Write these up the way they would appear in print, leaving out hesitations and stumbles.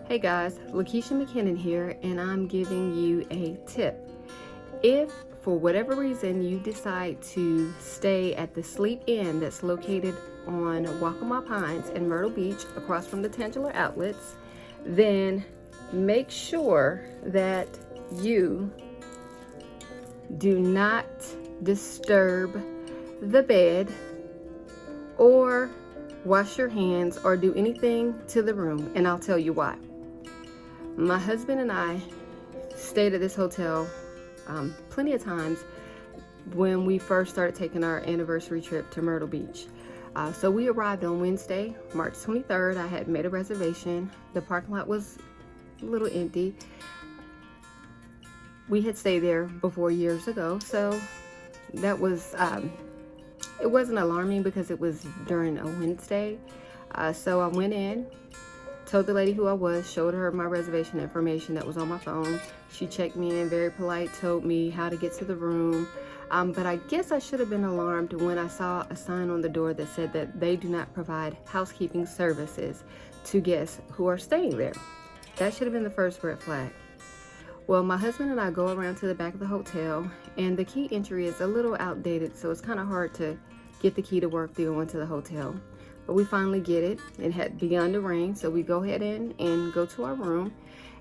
Hey guys, Lakeisha McKinnon here, and I'm giving you a tip. If for whatever reason you decide to stay at the Sleep Inn that's located on Waccamaw Pines in Myrtle Beach across from the Tangular Outlets, then make sure that you do not disturb the bed or wash your hands or do anything to the room, and I'll tell you why. My husband and I stayed at this hotel plenty of times when we first started taking our anniversary trip to Myrtle Beach. So we arrived on Wednesday, March 23rd. I had made a reservation. The parking lot was a little empty. We had stayed there before years ago, so that was, it wasn't alarming because it was during a Wednesday. So I went in, told the lady who I was, showed her my reservation information that was on my phone. She checked me in, very polite, told me how to get to the room. But I guess I should have been alarmed when I saw a sign on the door that said that they do not provide housekeeping services to guests who are staying there. That should have been the first red flag. Well, my husband and I go around to the back of the hotel, and the key entry is a little outdated, so it's kind of hard to get the key to work to go into the hotel. But we finally get it. It had begun to rain, so we go ahead and go to our room.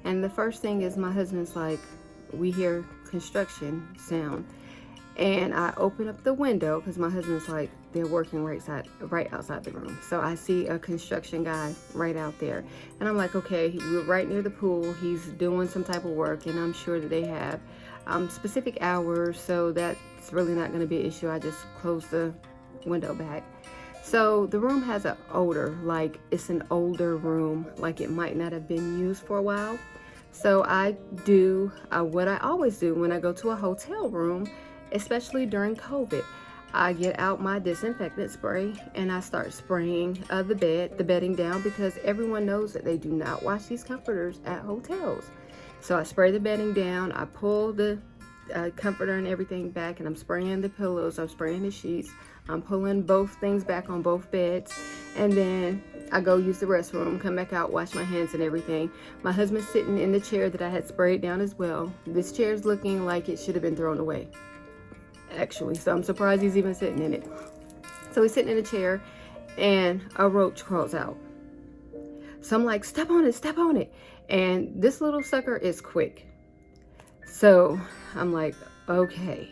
And the first thing is my husband's like, we hear construction sound. And I open up the window because my husband's like, they're working right outside the room. So I see a construction guy right out there. And I'm like, okay, we're right near the pool. He's doing some type of work, and I'm sure that they have specific hours, so that's really not going to be an issue. I just close the window back. So the room has an odor, like it's an older room, like it might not have been used for a while. So I do what I always do when I go to a hotel room, especially during COVID. I get out my disinfectant spray and I start spraying the bedding down, because everyone knows that they do not wash these comforters at hotels. So I spray the bedding down, I pull the comforter and everything back, and I'm spraying the pillows, I'm spraying the sheets, I'm pulling both things back on both beds, and then I go use the restroom, come back out, wash my hands and everything. My husband's sitting in the chair that I had sprayed down as well. This chair is looking like it should have been thrown away, actually, so I'm surprised he's even sitting in it. So he's sitting in a chair and a roach crawls out. So I'm like, step on it. And this little sucker is quick. So I'm like, okay.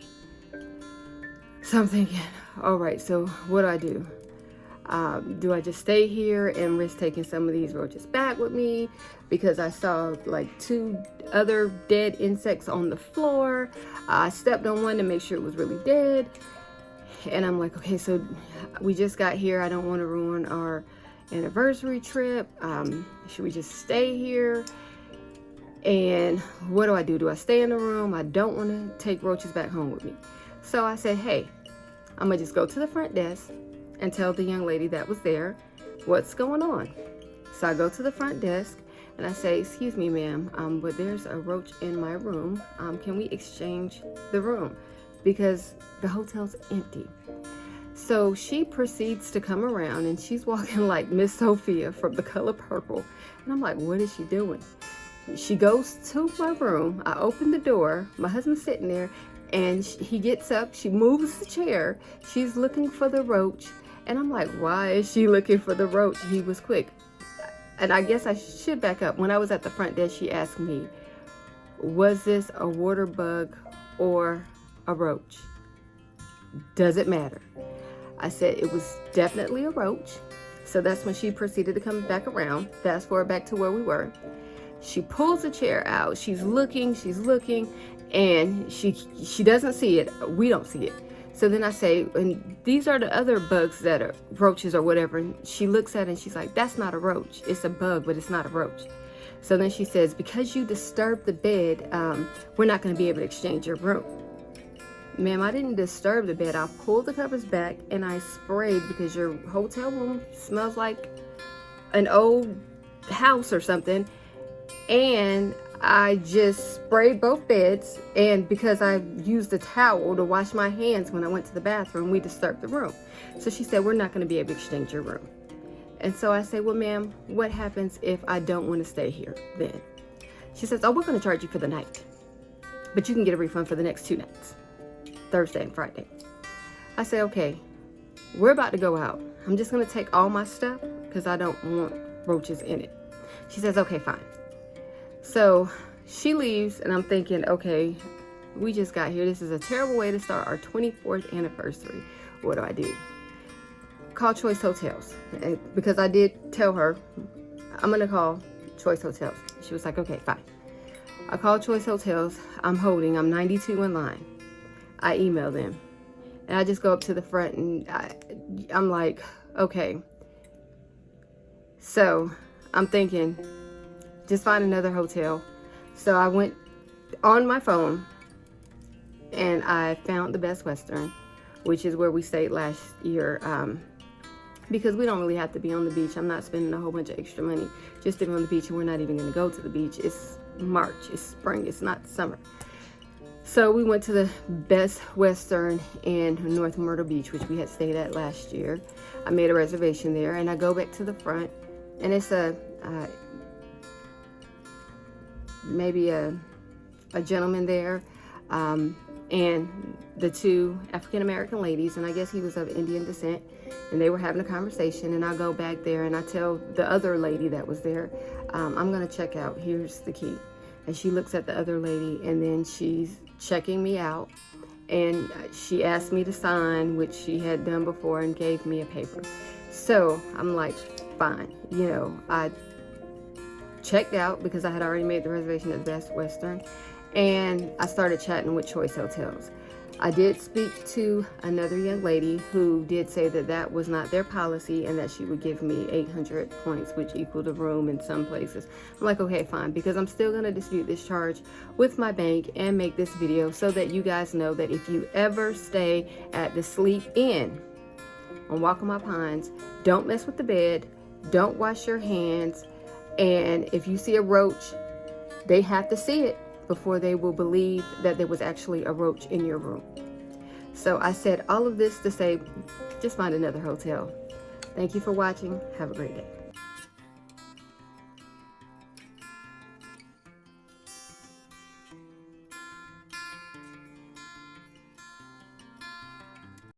So I'm thinking, all right, so what do I do? Do I just stay here and risk taking some of these roaches back with me? Because I saw like 2 other dead insects on the floor. I stepped on one to make sure it was really dead. And I'm like, okay, so we just got here. I don't want to ruin our anniversary trip. Should we just stay here? And what do I do? Do I stay in the room? I don't want to take roaches back home with me. So I said, hey, I'm gonna just go to the front desk and tell the young lady that was there what's going on. So I go to the front desk and I say, excuse me, ma'am, but there's a roach in my room. Can we exchange the room? Because the hotel's empty. So she proceeds to come around, and she's walking like Miss Sophia from The Color Purple. And I'm like, what is she doing? She goes to my room. I open the door. My husband's sitting there, and he gets up. She moves the chair. She's looking for the roach. And I'm like, why is she looking for the roach? He was quick. And I guess I should back up. When I was at the front desk, she asked me, was this a water bug or a roach? Does it matter? I said it was definitely a roach. So that's when she proceeded to come back around. Fast forward back to where we were. She pulls the chair out. She's looking, and she doesn't see it. We don't see it. So then I say, and these are the other bugs that are roaches or whatever. And she looks at it and she's like, that's not a roach. It's a bug, but it's not a roach. So then she says, because you disturbed the bed, we're not going to be able to exchange your room. Ma'am, I didn't disturb the bed. I pulled the covers back and I sprayed, because your hotel room smells like an old house or something. And I just sprayed both beds, and because I used a towel to wash my hands when I went to the bathroom, we disturbed the room. So she said, we're not going to be able to exchange your room. And so I say, well, ma'am, what happens if I don't want to stay here then? She says, oh, we're going to charge you for the night, but you can get a refund for the next 2 nights, Thursday and Friday. I say, okay, we're about to go out. I'm just going to take all my stuff because I don't want roaches in it. She says, okay, fine. So she leaves, and I'm thinking, okay, we just got here. This is a terrible way to start our 24th anniversary. What do? Call Choice Hotels, because I did tell her I'm going to call Choice Hotels. She was like, okay, fine. I called Choice Hotels. I'm 92 in line. I email them, and I just go up to the front, and I'm like, okay. So I'm thinking, just find another hotel. So I went on my phone, and I found the Best Western, which is where we stayed last year, because we don't really have to be on the beach. I'm not spending a whole bunch of extra money just to be on the beach, and we're not even going to go to the beach. It's March, it's spring, it's not summer. So we went to the Best Western in North Myrtle Beach, which we had stayed at last year. I made a reservation there, and I go back to the front, and it's maybe a gentleman there, and the 2 African-American ladies, and I guess he was of Indian descent, and they were having a conversation. And I go back there, and I tell the other lady that was there, I'm going to check out. Here's the key. And she looks at the other lady, and then she's checking me out, and she asked me to sign, which she had done before, and gave me a paper. So I'm like, fine. You know, I checked out because I had already made the reservation at the Best Western, and I started chatting with Choice Hotels. I did speak to another young lady who did say that that was not their policy, and that she would give me 800 points, which equaled a room in some places. I'm like, okay, fine, because I'm still going to dispute this charge with my bank and make this video so that you guys know that if you ever stay at the Sleep Inn on Waccamaw Pines, don't mess with the bed, don't wash your hands, and if you see a roach, they have to see it before they will believe that there was actually a roach in your room. So I said all of this to say, just find another hotel. Thank you for watching. Have a great day.